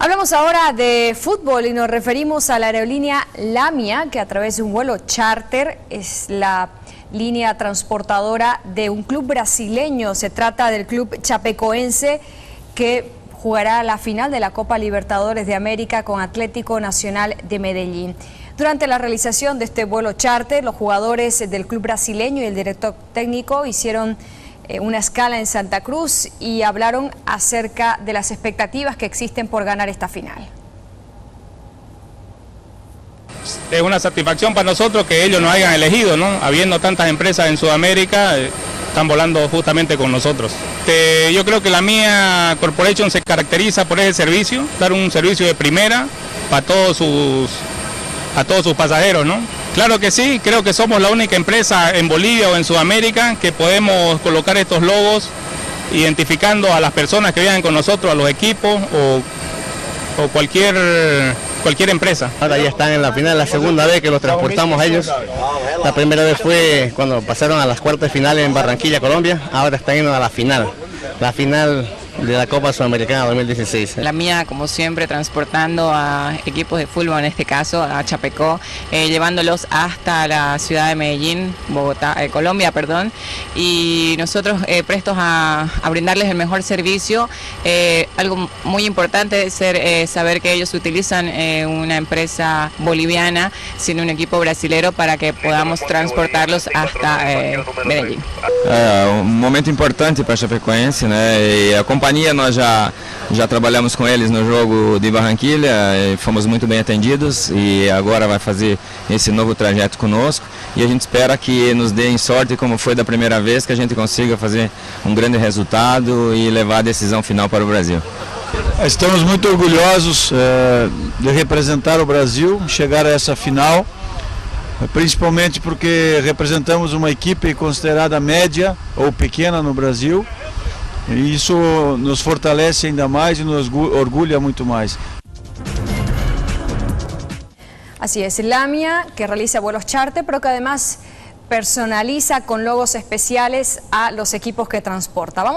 Hablamos ahora de fútbol y nos referimos a la aerolínea Lamia, que a través de un vuelo charter es la línea transportadora de un club brasileño. Se trata del club chapecoense que jugará la final de la Copa Libertadores de América con Atlético Nacional de Medellín. Durante la realización de este vuelo charter, los jugadores del club brasileño y el director técnico hicieron una escala en Santa Cruz y hablaron acerca de las expectativas que existen por ganar esta final. Es una satisfacción para nosotros que ellos nos hayan elegido, ¿no? Habiendo tantas empresas en Sudamérica, están volando justamente con nosotros. Yo creo que la Lamia Corporation se caracteriza por ese servicio, dar un servicio de primera para todos sus pasajeros, ¿no? Claro que sí, creo que somos la única empresa en Bolivia o en Sudamérica que podemos colocar estos logos identificando a las personas que vienen con nosotros, a los equipos o cualquier empresa. Ahora ya están en la final, la segunda vez que los transportamos a ellos. La primera vez fue cuando pasaron a las cuartas finales en Barranquilla, Colombia. Ahora están yendo a la final de la Copa Sudamericana 2016. Lamia, como siempre, transportando a equipos de fútbol, en este caso a Chapecó, llevándolos hasta la ciudad de Medellín, Bogotá, Colombia, perdón, y nosotros prestos a brindarles el mejor servicio. Algo muy importante es saber que ellos utilizan una empresa boliviana, sino un equipo brasilero, para que podamos transportarlos hasta Medellín. Um momento importante para a Chapecoense, né? E a companhia, nós já trabalhamos com eles no jogo de Barranquilla, fomos muito bem atendidos e agora vai fazer esse novo trajeto conosco e a gente espera que nos deem sorte, como foi da primeira vez, que a gente consiga fazer um grande resultado e levar a decisão final para o Brasil. Estamos muito orgulhosos de representar o Brasil, chegar a essa final, principalmente porque representamos uma equipe considerada média ou pequena no Brasil, e isso nos fortalece ainda mais y nos orgulha mucho más. Así es, Lamia, que realiza vuelos charter, pero que además personaliza con logos especiales a los equipos que transporta. Vamos